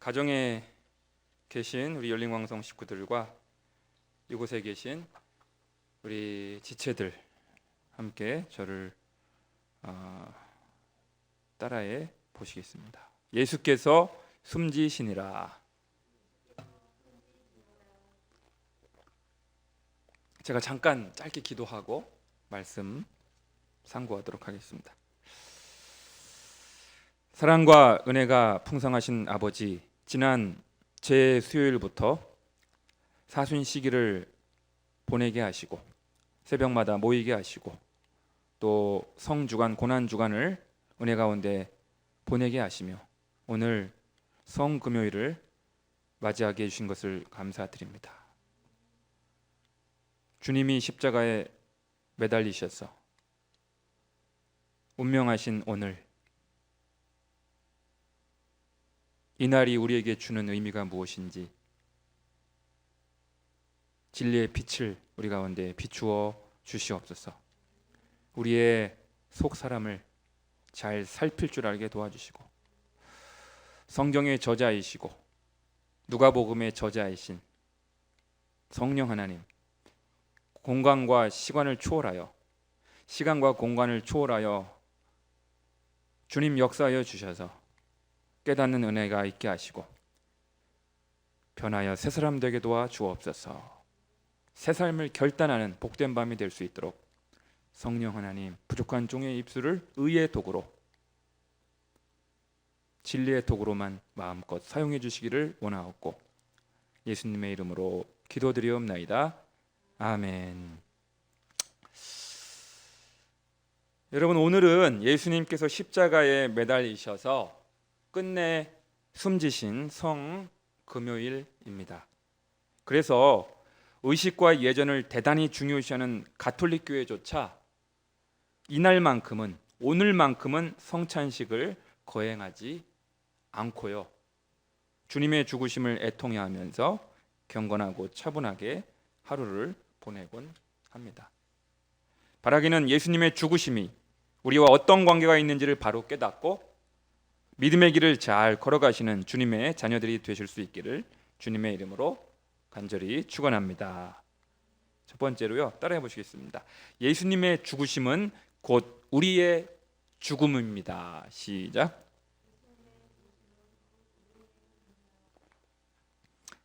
가정에 계신 우리 열린광성 식구들과 이곳에 계신 우리 지체들 함께 저를 따라해 보시겠습니다. 예수께서 숨지시니라. 제가 잠깐 짧게 기도하고 말씀 상고하도록 하겠습니다. 사랑과 은혜가 풍성하신 아버지, 지난 제 수요일부터 사순 시기를 보내게 하시고 새벽마다 모이게 하시고 또 성주간 고난주간을 은혜 가운데 보내게 하시며 오늘 성금요일을 맞이하게 해주신 것을 감사드립니다. 주님이 십자가에 매달리셔서 운명하신 오늘, 이날이 우리에게 주는 의미가 무엇인지 진리의 빛을 우리 가운데 비추어 주시옵소서. 우리의 속 사람을 잘 살필 줄 알게 도와주시고 성경의 저자이시고 누가복음의 저자이신 성령 하나님, 공간과 시간을 초월하여 시간과 공간을 초월하여 주님 역사하여 주셔서 깨닫는 은혜가 있게 하시고 변하여 새 사람 되게 도와 주옵소서. 새 삶을 결단하는 복된 밤이 될 수 있도록 성령 하나님, 부족한 종의 입술을 의의 도구로, 진리의 도구로만 마음껏 사용해 주시기를 원하옵고 예수님의 이름으로 기도드리옵나이다. 아멘. 여러분, 오늘은 예수님께서 십자가에 매달리셔서 끝내 숨지신 성금요일입니다. 그래서 의식과 예전을 대단히 중요시하는 가톨릭 교회조차 이날만큼은, 오늘만큼은 성찬식을 거행하지 않고요, 주님의 죽으심을 애통해하면서 경건하고 차분하게 하루를 보내곤 합니다. 바라기는 예수님의 죽으심이 우리와 어떤 관계가 있는지를 바로 깨닫고 믿음의 길을 잘 걸어가시는 주님의 자녀들이 되실 수 있기를 주님의 이름으로 간절히 축원합니다. 첫 번째로요, 따라해 보시겠습니다. 예수님의 죽으심은 곧 우리의 죽음입니다. 시작.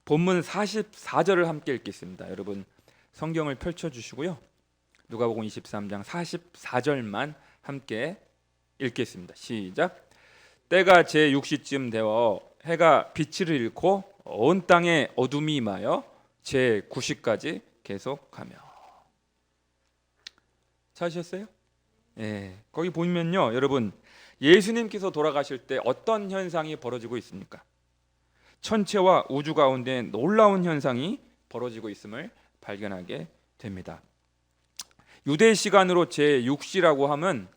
본문 44절을 함께 읽겠습니다. 여러분 성경을 펼쳐주시고요, 누가복음 23장 44절만 함께 읽겠습니다. 시작. 때가 제6시쯤 되어 해가 빛을 잃고 온 땅에 어둠이 임하여 제9시까지 계속하며. 찾으셨어요? 예, 거기 보면요, 여러분 예수님께서 돌아가실 때 어떤 현상이 벌어지고 있습니까? 천체와 우주 가운데 놀라운 현상이 벌어지고 있음을 발견하게 됩니다. 유대 시간으로 제6시라고 하면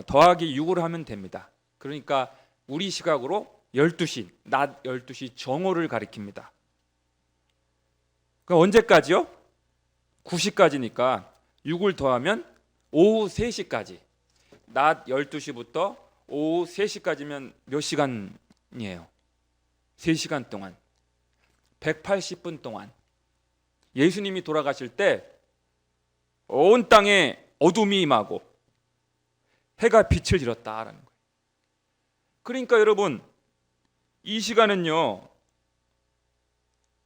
더하기 6을 하면 됩니다. 그러니까 우리 시각으로 12시, 낮 12시 정오를 가리킵니다. 그럼 언제까지요? 9시까지니까 6을 더하면 오후 3시까지. 낮 12시부터 오후 3시까지면 몇 시간이에요? 3시간 동안, 180분 동안 예수님이 돌아가실 때 온 땅에 어둠이 임하고 해가 빛을 잃었다라는 거예요. 그러니까 여러분, 이 시간은요,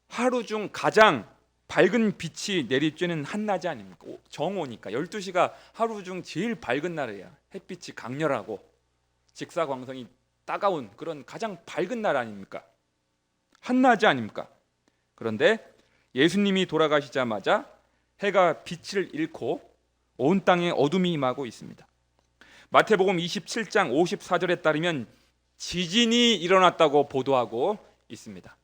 하루 중 가장 밝은 빛이 내리쬐는 한낮이 아닙니까? 정오니까 12시가 하루 중 제일 밝은 날이에요. 햇빛이 강렬하고 직사광선이 따가운 그런 가장 밝은 날 아닙니까? 한낮이 아닙니까? 그런데 예수님이 돌아가시자마자 해가 빛을 잃고 온 땅에 어둠이 임하고 있습니다. 마태복음 27장 54절에 따르면 지진이 일어났다고 보도하고 있습니다.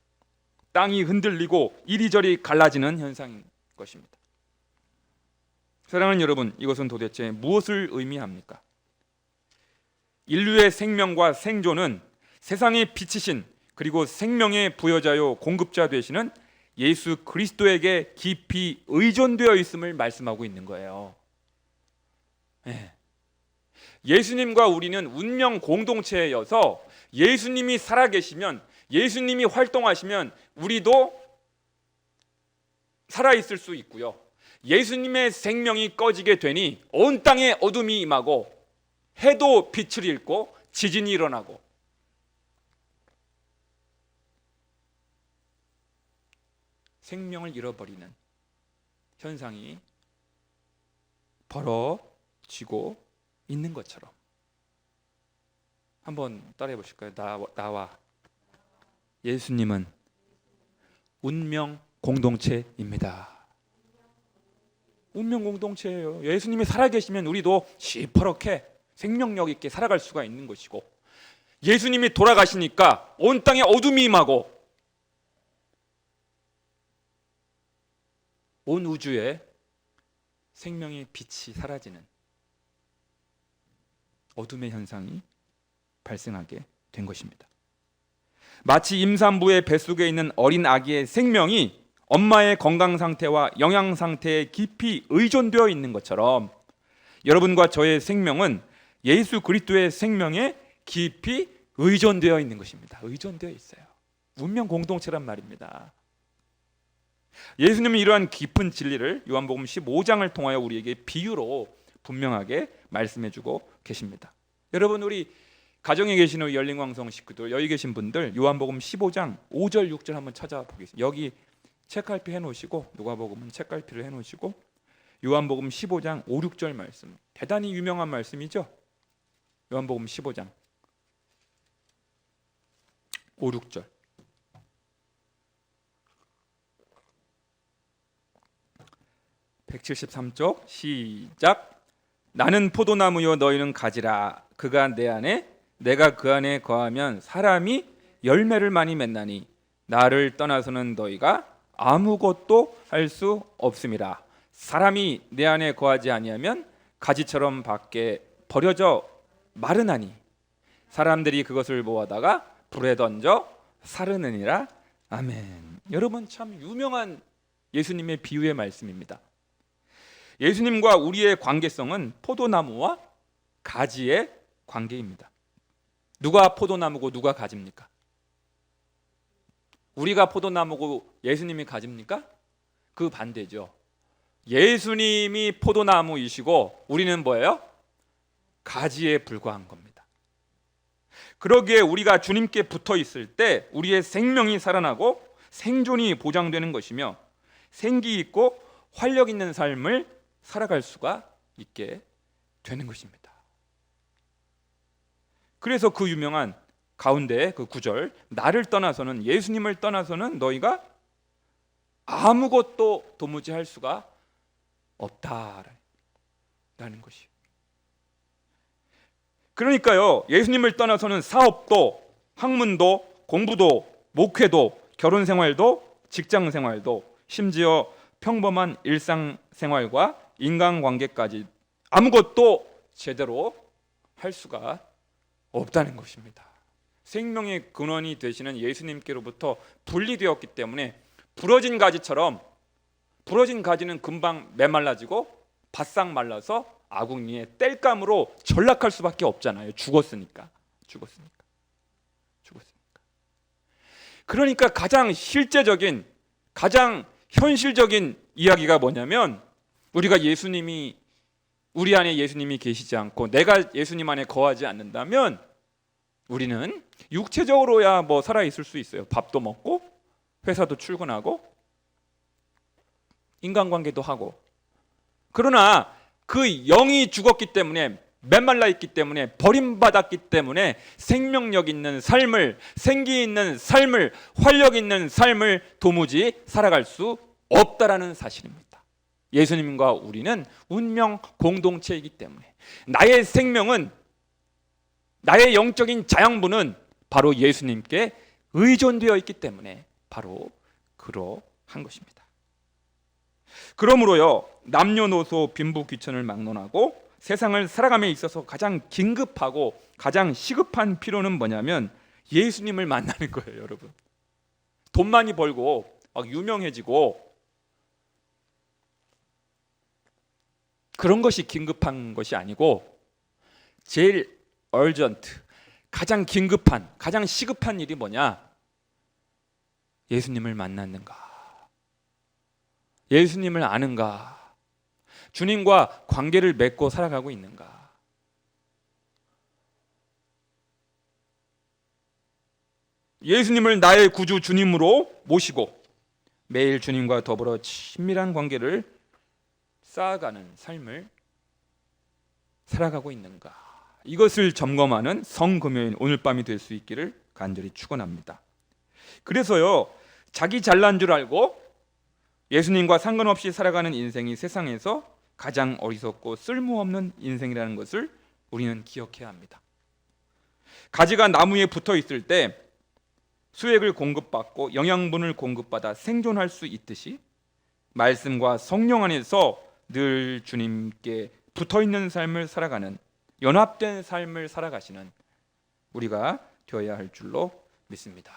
땅이 흔들리고 이리저리 갈라지는 현상인 것입니다. 사랑하는 여러분, 이것은 도대체 무엇을 의미합니까? 인류의 생명과 생존은 세상의 빛이신, 그리고 생명의 부여자요 공급자 되시는 예수 그리스도에게 깊이 의존되어 있음을 말씀하고 있는 거예요. 예수님과 우리는 운명 공동체여서 예수님이 살아계시면 예수님이 활동하시면 우리도 살아있을 수 있고요. 예수님의 생명이 꺼지게 되니 온 땅에 어둠이 임하고 해도 빛을 잃고 지진이 일어나고 생명을 잃어버리는 현상이 벌어지고 있는 것처럼. 한번 따라해 보실까요? 나와 예수님은 운명 공동체입니다. 운명 공동체예요. 예수님이 살아계시면 우리도 시퍼렇게 생명력 있게 살아갈 수가 있는 것이고, 예수님이 돌아가시니까 온 땅에 어둠이 임하고 온 우주에 생명의 빛이 사라지는 어둠의 현상이 발생하게 된 것입니다. 마치 임산부의 뱃속에 있는 어린 아기의 생명이 엄마의 건강 상태와 영양 상태에 깊이 의존되어 있는 것처럼 여러분과 저의 생명은 예수 그리스도의 생명에 깊이 의존되어 있는 것입니다. 의존되어 있어요. 운명 공동체란 말입니다. 예수님은 이러한 깊은 진리를 요한복음 15장을 통하여 우리에게 비유로 분명하게 말씀해주고 계십니다. 여러분, 우리 가정에 계신 우리 열린광성 식구들, 여기 계신 분들 요한복음 15장 5절 6절 한번 찾아보겠습니다. 여기 책갈피 해놓으시고, 누가복음은 책갈피를 해놓으시고, 요한복음 15장 5, 6절 말씀, 대단히 유명한 말씀이죠. 요한복음 15장 5, 6절. (173쪽) 시작. 나는 포도나무요 너희는 가지라. 그가 내 안에 내가 그 안에 거하면 사람이 열매를 많이 맺나니 나를 떠나서는 너희가 아무것도 할 수 없음이라. 사람이 내 안에 거하지 아니하면 가지처럼 밖에 버려져 마르나니 사람들이 그것을 모아다가 불에 던져 사르느니라. 아멘. 여러분, 참 유명한 예수님의 비유의 말씀입니다. 예수님과 우리의 관계성은 포도나무와 가지의 관계입니다. 누가 포도나무고 누가 가지입니까? 우리가 포도나무고 예수님이 가지입니까? 그 반대죠. 예수님이 포도나무이시고 우리는 뭐예요? 가지에 불과한 겁니다. 그러기에 우리가 주님께 붙어 있을 때 우리의 생명이 살아나고 생존이 보장되는 것이며 생기 있고 활력 있는 삶을 살아갈 수가 있게 되는 것입니다. 그래서 그 유명한 가운데 그 구절, 나를 떠나서는, 예수님을 떠나서는 너희가 아무것도 도무지 할 수가 없다라는 것이요. 그러니까요, 예수님을 떠나서는 사업도, 학문도, 공부도, 목회도, 결혼 생활도, 직장 생활도, 심지어 평범한 일상 생활과 인간관계까지 아무것도 제대로 할 수가 없다는 것입니다. 생명의 근원이 되시는 예수님께로부터 분리되었기 때문에 부러진 가지처럼, 부러진 가지는 금방 메말라지고 바싹 말라서 아궁이에 땔감으로 전락할 수밖에 없잖아요. 죽었으니까. 그러니까 가장 실제적인, 가장 현실적인 이야기가 뭐냐면, 우리가 예수님이, 우리 안에 예수님이 계시지 않고 내가 예수님 안에 거하지 않는다면 우리는 육체적으로야 뭐 살아 있을 수 있어요. 밥도 먹고 회사도 출근하고 인간관계도 하고. 그러나 그 영이 죽었기 때문에, 메말라 있기 때문에, 버림받았기 때문에 생명력 있는 삶을, 생기 있는 삶을, 활력 있는 삶을 도무지 살아갈 수 없다라는 사실입니다. 예수님과 우리는 운명 공동체이기 때문에 나의 생명은, 나의 영적인 자양분은 바로 예수님께 의존되어 있기 때문에 바로 그러한 것입니다. 그러므로요, 남녀노소 빈부귀천을 막론하고 세상을 살아감에 있어서 가장 긴급하고 가장 시급한 필요는 뭐냐면 예수님을 만나는 거예요. 여러분, 돈 많이 벌고 막 유명해지고 그런 것이 긴급한 것이 아니고, 제일 urgent, 가장 긴급한, 가장 시급한 일이 뭐냐? 예수님을 만났는가? 예수님을 아는가? 주님과 관계를 맺고 살아가고 있는가? 예수님을 나의 구주 주님으로 모시고 매일 주님과 더불어 친밀한 관계를 쌓아가는 삶을 살아가고 있는가? 이것을 점검하는 성금요일 오늘 밤이 될 수 있기를 간절히 축원합니다. 그래서요, 자기 잘난 줄 알고 예수님과 상관없이 살아가는 인생이 세상에서 가장 어리석고 쓸모없는 인생이라는 것을 우리는 기억해야 합니다. 가지가 나무에 붙어 있을 때 수액을 공급받고 영양분을 공급받아 생존할 수 있듯이 말씀과 성령 안에서 늘 주님께 붙어있는 삶을 살아가는, 연합된 삶을 살아가시는 우리가 되어야 할 줄로 믿습니다.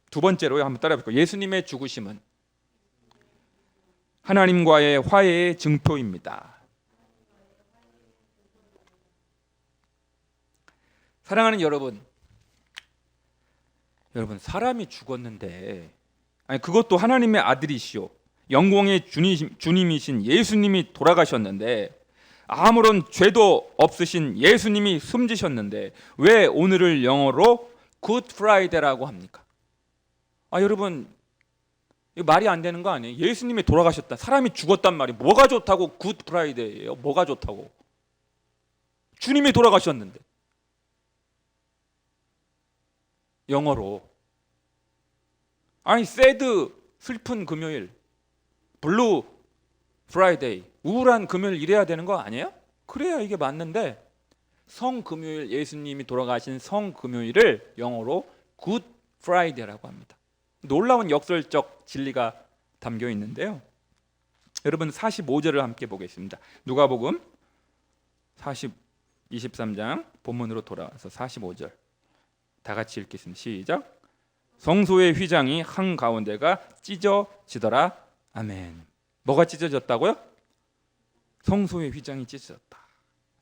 두 번째로 한번 따라해 볼까요? 예수님의 죽으심은 하나님과의 화해의 증표입니다. 사랑하는 여러분, 사람이 죽었는데, 아니 그것도 하나님의 아들이시오 영광의 주님이신 예수님이 돌아가셨는데, 아무런 죄도 없으신 예수님이 숨지셨는데 왜 오늘을 영어로 굿 프라이데이라고 합니까? 여러분, 이거 말이 안 되는 거 아니에요? 예수님이 돌아가셨다, 사람이 죽었단 말이 뭐가 좋다고 굿 프라이데이예요? 뭐가 좋다고? 주님이 돌아가셨는데. 영어로 새드, 슬픈 금요일, 블루 프라이데이, 우울한 금요일 이래야 되는 거 아니에요? 그래야 이게 맞는데, 성금요일, 예수님이 돌아가신 성금요일을 영어로 굿 프라이데이라고 합니다. 놀라운 역설적 진리가 담겨 있는데요. 여러분 45절을 함께 보겠습니다. 누가복음 23장 본문으로 돌아와서 45절 다 같이 읽겠습니다. 시작. 성소의 휘장이 한가운데가 찢어지더라. 아멘. 뭐가 찢어졌다고요? 성소의 휘장이 찢어졌다.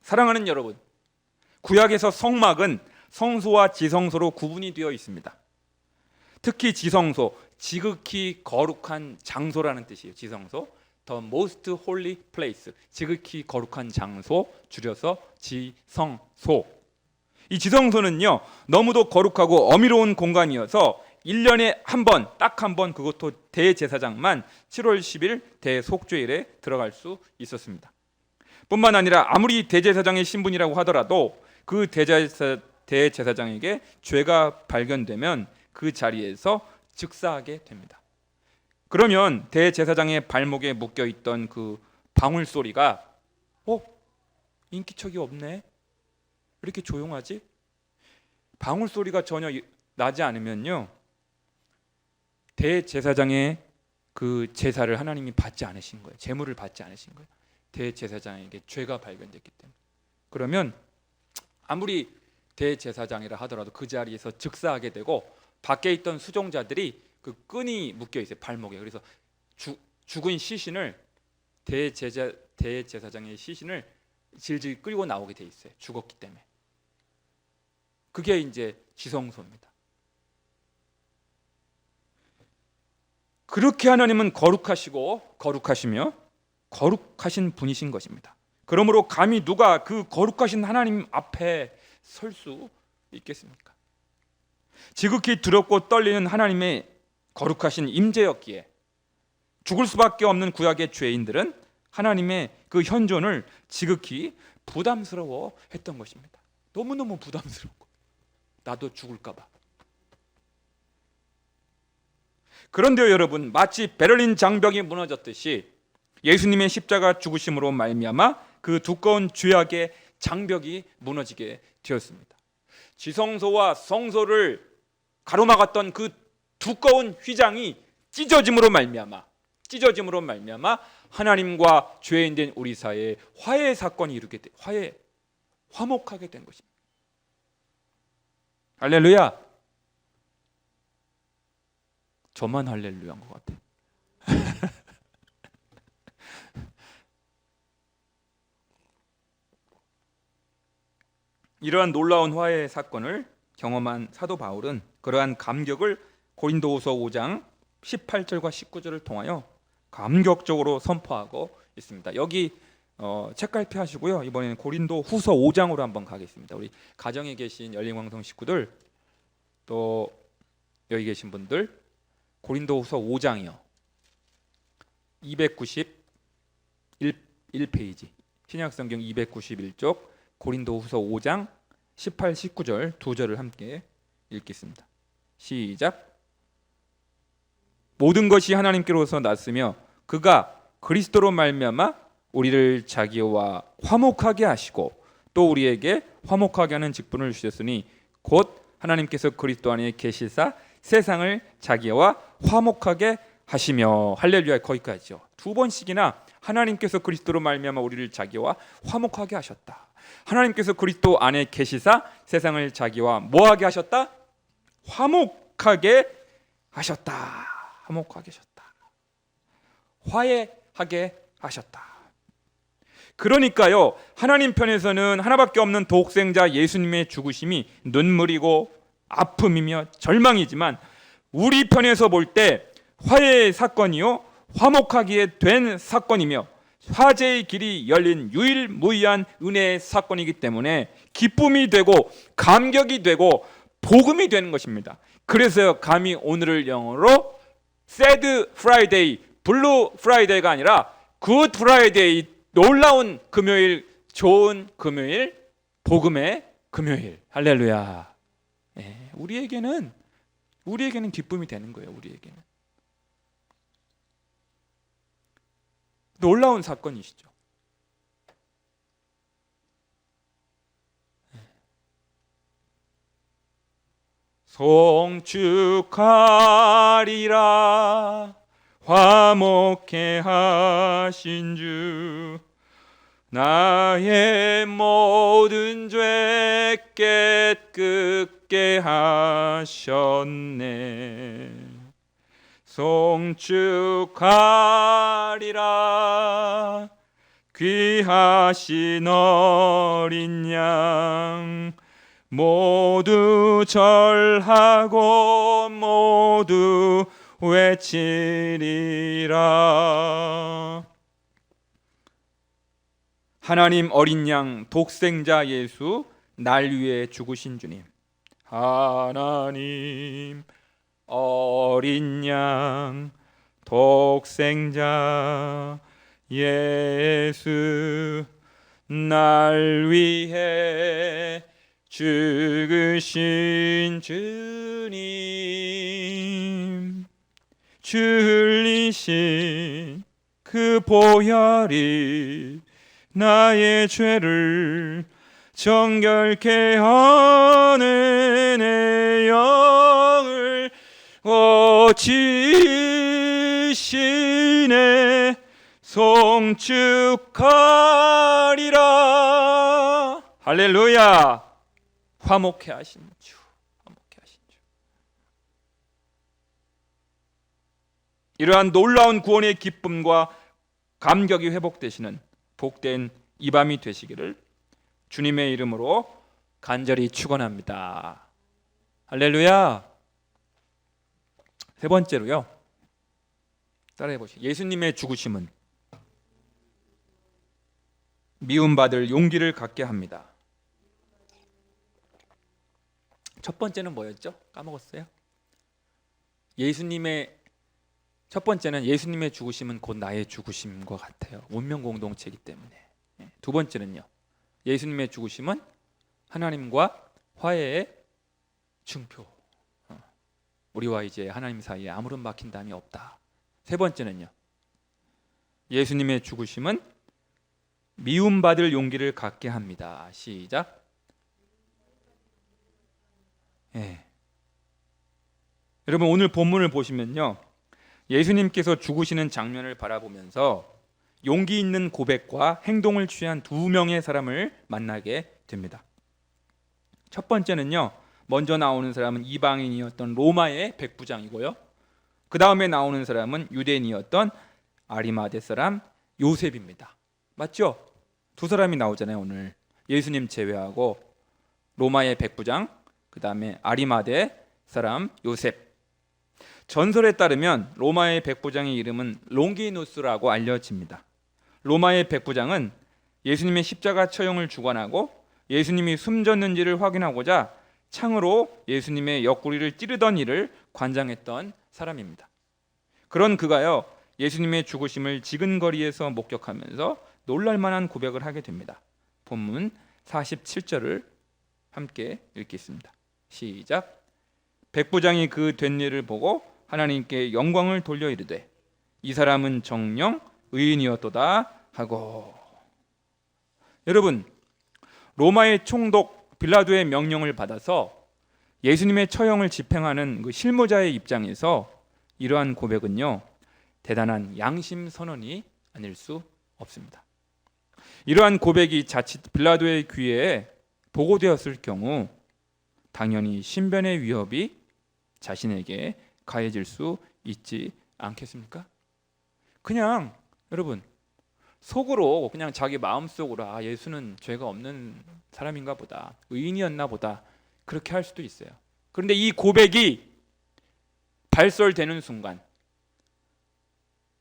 사랑하는 여러분, 구약에서 성막은 성소와 지성소로 구분이 되어 있습니다. 특히 지성소, 지극히 거룩한 장소라는 뜻이에요. 지성소, the most holy place, 지극히 거룩한 장소, 줄여서 지성소. 이 지성소는요, 너무도 거룩하고 어미로운 공간이어서 1년에 한 번, 딱 한 번, 그것도 대제사장만 7월 10일 대속죄일에 들어갈 수 있었습니다. 뿐만 아니라 아무리 대제사장의 신분이라고 하더라도 그 대제사장에게 죄가 발견되면 그 자리에서 즉사하게 됩니다. 그러면 대제사장의 발목에 묶여있던 그 방울 소리가 인기척이 없네, 왜 이렇게 조용하지? 방울 소리가 전혀 나지 않으면요, 대제사장의 그 제사를 하나님이 받지 않으신 거예요. 제물을 받지 않으신 거예요. 대제사장에게 죄가 발견됐기 때문에. 그러면 아무리 대제사장이라 하더라도 그 자리에서 즉사하게 되고, 밖에 있던 수종자들이 그 끈이 묶여 있어요, 발목에. 그래서 죽은 시신을 대제사장의 시신을 질질 끌고 나오게 돼 있어요. 죽었기 때문에. 그게 이제 지성소입니다. 그렇게 하나님은 거룩하시며 거룩하신 분이신 것입니다. 그러므로 감히 누가 그 거룩하신 하나님 앞에 설 수 있겠습니까? 지극히 두렵고 떨리는 하나님의 거룩하신 임재였기에 죽을 수밖에 없는 구약의 죄인들은 하나님의 그 현존을 지극히 부담스러워 했던 것입니다. 너무너무 부담스럽고, 나도 죽을까 봐. 그런데요 여러분, 마치 베를린 장벽이 무너졌듯이 예수님의 십자가 죽으심으로 말미암아 그 두꺼운 죄악의 장벽이 무너지게 되었습니다. 지성소와 성소를 가로막았던 그 두꺼운 휘장이 찢어짐으로 말미암아 하나님과 죄인된 우리 사이에 화해 사건이 화목하게 된 것입니다. 할렐루야. 저만 할렐루야인 것 같아. 이러한 놀라운 화해 사건을 경험한 사도 바울은 그러한 감격을 고린도후서 5장 18절과 19절을 통하여 감격적으로 선포하고 있습니다. 여기 책갈피 하시고요. 이번에는 고린도후서 5장으로 한번 가겠습니다. 우리 가정에 계신 열린광성 식구들, 또 여기 계신 분들, 고린도후서 5장이요. 291페이지 신약성경 291쪽 고린도후서 5장 18, 19절 두 절을 함께 읽겠습니다. 시작. 모든 것이 하나님께로서 났으며 그가 그리스도로 말미암아 우리를 자기와 화목하게 하시고 또 우리에게 화목하게 하는 직분을 주셨으니 곧 하나님께서 그리스도 안에 계시사 세상을 자기와 화목하게 하시며. 할렐루야. 거기까지죠. 두 번씩이나 하나님께서 그리스도로 말미암아 우리를 자기와 화목하게 하셨다. 하나님께서 그리스도 안에 계시사 세상을 자기와 뭐하게 하셨다? 화목하게 하셨다. 화목하게 하셨다. 화해하게 하셨다. 그러니까요, 하나님 편에서는 하나밖에 없는 독생자 예수님의 죽으심이 눈물이고 아픔이며 절망이지만 우리 편에서 볼 때 화해의 사건이요 화목하기에 된 사건이며 화제의 길이 열린 유일무이한 은혜의 사건이기 때문에 기쁨이 되고 감격이 되고 복음이 되는 것입니다. 그래서 감히 오늘을 영어로 Sad Friday, Blue Friday가 아니라 Good Friday, 놀라운 금요일, 좋은 금요일, 복음의 금요일. 할렐루야. 네, 우리에게는 기쁨이 되는 거예요. 우리에게는 놀라운 사건이시죠. 송축하리라 화목해 하신 주 나의 모든 죄 깨끗게 하셨네. 송축하리라 귀하신 어린 양 모두 절하고 모두 외치리라. 하나님 어린 양 독생자 예수 날 위해 죽으신 주님, 하나님 어린 양 독생자 예수 날 위해 죽으신 주님, 주 흘리신 그 보혈이 나의 죄를 정결케 하는 내 영을 고치시네. 송축하리라. 할렐루야. 화목해 하신 주, 화목해 하신 주. 이러한 놀라운 구원의 기쁨과 감격이 회복되시는 복된 이 밤이 되시기를 주님의 이름으로 간절히 축원합니다. 할렐루야. 세 번째로요, 따라해 보시죠. 예수님의 죽으심은 미움받을 용기를 갖게 합니다. 첫 번째는 뭐였죠? 까먹었어요. 첫 번째는 예수님의 죽으심은 곧 나의 죽으심과 같아요. 운명 공동체이기 때문에. 두 번째는요, 예수님의 죽으심은 하나님과 화해의 증표. 우리와 이제 하나님 사이에 아무런 막힌담이 없다. 세 번째는요, 예수님의 죽으심은 미움받을 용기를 갖게 합니다. 시작. 여러분, 오늘 본문을 보시면요, 예수님께서 죽으시는 장면을 바라보면서 용기 있는 고백과 행동을 취한 두 명의 사람을 만나게 됩니다. 첫 번째는요, 먼저 나오는 사람은 이방인이었던 로마의 백부장이고요, 그 다음에 나오는 사람은 유대인이었던 아리마대 사람 요셉입니다. 맞죠? 두 사람이 나오잖아요. 오늘 예수님 제외하고 로마의 백부장, 그 다음에 아리마대 사람 요셉, 전설에 따르면 로마의 백부장의 이름은 롱기누스라고 알려집니다. 로마의 백부장은 예수님의 십자가 처형을 주관하고 예수님이 숨졌는지를 확인하고자 창으로 예수님의 옆구리를 찌르던 일을 관장했던 사람입니다. 그런 그가요, 예수님의 죽으심을 지근거리에서 목격하면서 놀랄만한 고백을 하게 됩니다. 본문 47절을 함께 읽겠습니다. 시작. 백부장이 그 된 일을 보고 하나님께 영광을 돌려 이르되 이 사람은 정녕 의인이었도다 하고. 여러분, 로마의 총독 빌라도의 명령을 받아서 예수님의 처형을 집행하는 그 실무자의 입장에서 이러한 고백은요, 대단한 양심 선언이 아닐 수 없습니다. 이러한 고백이 자칫 빌라도의 귀에 보고되었을 경우 당연히 신변의 위협이 자신에게 가해질 수 있지 않겠습니까? 그냥 여러분 속으로 그냥 자기 마음속으로 예수는 죄가 없는 사람인가 보다, 의인이었나 보다, 그렇게 할 수도 있어요. 그런데 이 고백이 발설되는 순간,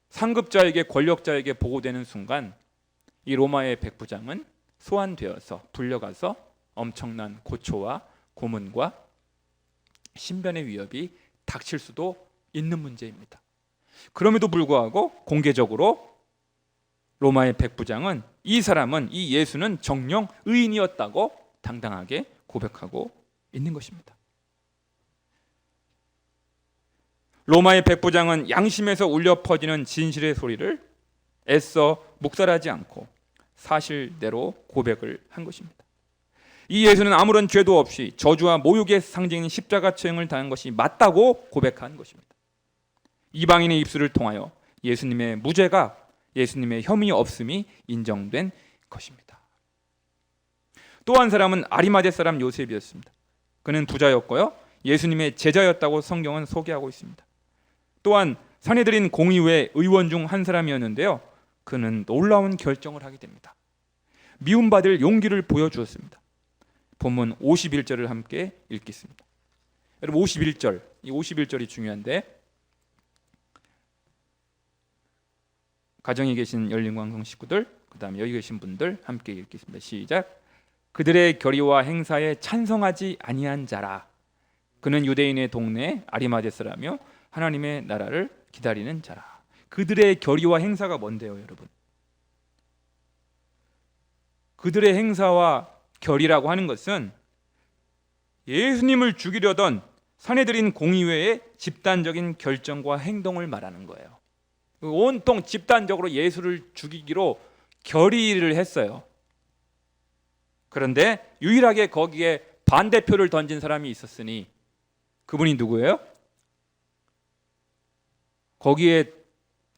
상급자에게, 권력자에게 보고되는 순간 이 로마의 백부장은 소환되어서 불려가서 엄청난 고초와 고문과 신변의 위협이 닥칠 수도 있는 문제입니다. 그럼에도 불구하고 공개적으로 로마의 백부장은 이 사람은, 이 예수는 정녕 의인이었다고 당당하게 고백하고 있는 것입니다. 로마의 백부장은 양심에서 울려 퍼지는 진실의 소리를 애써 묵살하지 않고 사실대로 고백을 한 것입니다. 이 예수는 아무런 죄도 없이 저주와 모욕의 상징인 십자가 처형을 당한 것이 맞다고 고백한 것입니다. 이방인의 입술을 통하여 예수님의 무죄가, 예수님의 혐의 없음이 인정된 것입니다. 또 한 사람은 아리마대 사람 요셉이었습니다. 그는 부자였고요, 예수님의 제자였다고 성경은 소개하고 있습니다. 또한 산헤드린 공의회 의원 중 한 사람이었는데요, 그는 놀라운 결정을 하게 됩니다. 미움받을 용기를 보여주었습니다. 본문 51절을 함께 읽겠습니다. 여러분, 51절, 이 51절이 중요한데 가정에 계신 열린광성 식구들, 그 다음에 여기 계신 분들 함께 읽겠습니다. 시작. 그들의 결의와 행사에 찬성하지 아니한 자라. 그는 유대인의 동네 아리마대 사람이요 하나님의 나라를 기다리는 자라. 그들의 결의와 행사가 뭔데요, 여러분? 그들의 행사와 결의라고 하는 것은 예수님을 죽이려던 산헤드린 공의회의 집단적인 결정과 행동을 말하는 거예요. 온통 집단적으로 예수를 죽이기로 결의를 했어요. 그런데 유일하게 거기에 반대표를 던진 사람이 있었으니 그분이 누구예요? 거기에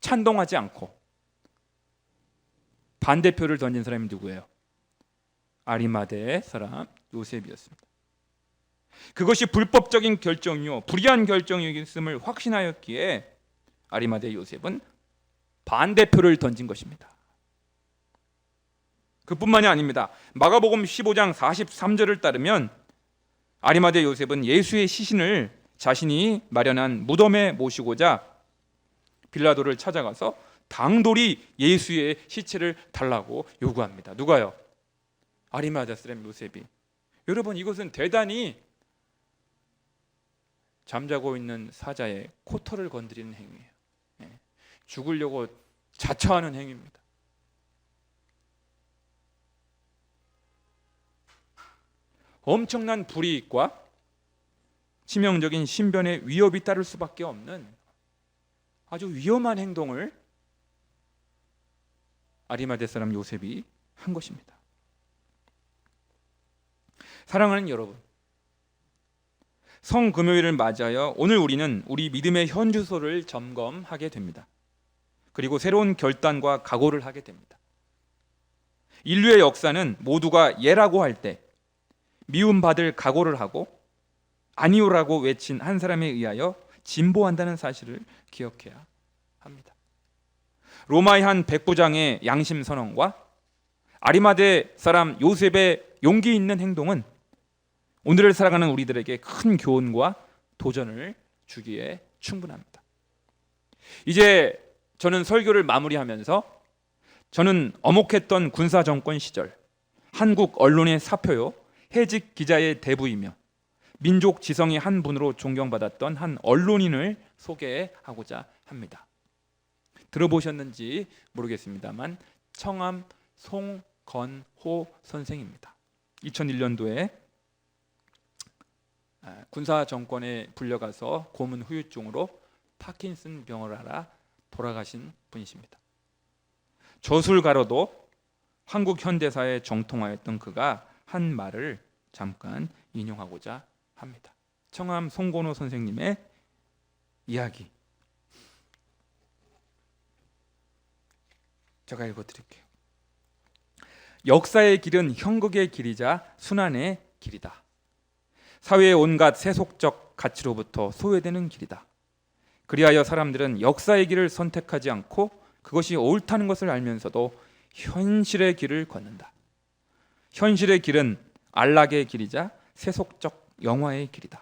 찬동하지 않고 반대표를 던진 사람이 누구예요? 아리마대의 사람 요셉이었습니다. 그것이 불법적인 결정이요 불의한 결정이었음을 확신하였기에 아리마대 요셉은 반대표를 던진 것입니다. 그뿐만이 아닙니다. 마가복음 15장 43절을 따르면 아리마대 요셉은 예수의 시신을 자신이 마련한 무덤에 모시고자 빌라도를 찾아가서 당돌이 예수의 시체를 달라고 요구합니다. 누가요? 아리마대 사람 요셉이. 여러분, 이것은 대단히 잠자고 있는 사자의 코털을 건드리는 행위예요. 죽으려고 자처하는 행위입니다. 엄청난 불이익과 치명적인 신변의 위협이 따를 수밖에 없는 아주 위험한 행동을 아리마대 사람 요셉이 한 것입니다. 사랑하는 여러분, 성금요일을 맞이하여 오늘 우리는 우리 믿음의 현주소를 점검하게 됩니다. 그리고 새로운 결단과 각오를 하게 됩니다. 인류의 역사는 모두가 예라고 할 때 미움받을 각오를 하고 아니오라고 외친 한 사람에 의하여 진보한다는 사실을 기억해야 합니다. 로마의 한 백부장의 양심 선언과 아리마대 사람 요셉의 용기 있는 행동은 오늘을 살아가는 우리들에게 큰 교훈과 도전을 주기에 충분합니다. 이제 저는 설교를 마무리하면서 저는 엄혹했던 군사정권 시절 한국 언론의 사표요 해직 기자의 대부이며 민족 지성의 한 분으로 존경받았던 한 언론인을 소개하고자 합니다. 들어보셨는지 모르겠습니다만 청암 송건호 선생입니다. 2001년도에 군사 정권에 불려가서 고문 후유증으로 파킨슨 병을 앓아 돌아가신 분이십니다. 저술가로도 한국 현대사에 정통하였던 그가 한 말을 잠깐 인용하고자 합니다. 청암 송건호 선생님의 이야기 제가 읽어드릴게요. 역사의 길은 형극의 길이자 순환의 길이다. 사회의 온갖 세속적 가치로부터 소외되는 길이다. 그리하여 사람들은 역사의 길을 선택하지 않고 그것이 옳다는 것을 알면서도 현실의 길을 걷는다. 현실의 길은 안락의 길이자 세속적 영화의 길이다.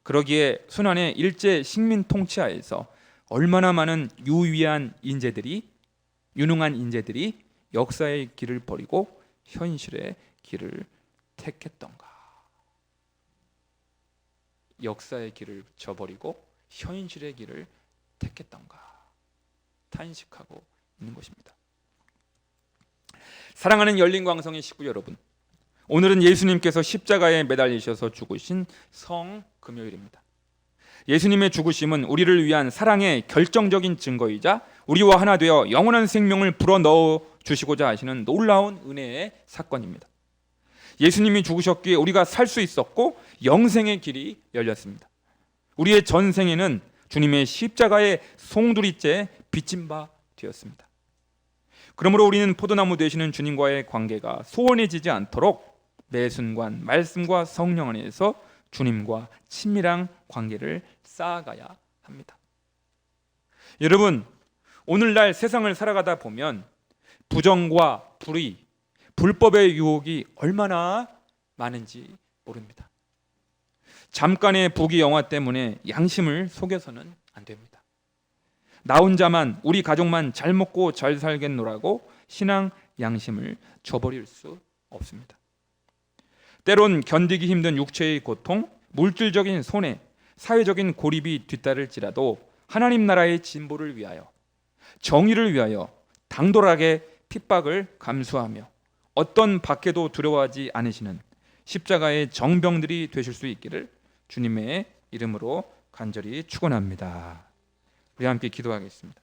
그러기에 순환의 일제 식민 통치하에서 얼마나 많은 유능한 인재들이 역사의 길을 버리고 현실의 길을 택했던가. 역사의 길을 저버리고 현실의 길을 택했던가 탄식하고 있는 것입니다. 사랑하는 열린광성의 식구 여러분, 오늘은 예수님께서 십자가에 매달리셔서 죽으신 성금요일입니다. 예수님의 죽으심은 우리를 위한 사랑의 결정적인 증거이자 우리와 하나 되어 영원한 생명을 불어넣어 주시고자 하시는 놀라운 은혜의 사건입니다. 예수님이 죽으셨기에 우리가 살 수 있었고 영생의 길이 열렸습니다. 우리의 전생에는 주님의 십자가의 송두리째 빚진 바 되었습니다. 그러므로 우리는 포도나무 되시는 주님과의 관계가 소원해지지 않도록 매 순간 말씀과 성령 안에서 주님과 친밀한 관계를 쌓아가야 합니다. 여러분, 오늘날 세상을 살아가다 보면 부정과 불의, 불법의 유혹이 얼마나 많은지 모릅니다. 잠깐의 부귀 영화 때문에 양심을 속여서는 안 됩니다. 나 혼자만, 우리 가족만 잘 먹고 잘 살겠노라고 신앙 양심을 저버릴 수 없습니다. 때론 견디기 힘든 육체의 고통, 물질적인 손해, 사회적인 고립이 뒤따를지라도 하나님 나라의 진보를 위하여, 정의를 위하여 당돌하게 핍박을 감수하며 어떤 박해도 두려워하지 않으시는 십자가의 정병들이 되실 수 있기를 주님의 이름으로 간절히 축원합니다. 우리 함께 기도하겠습니다.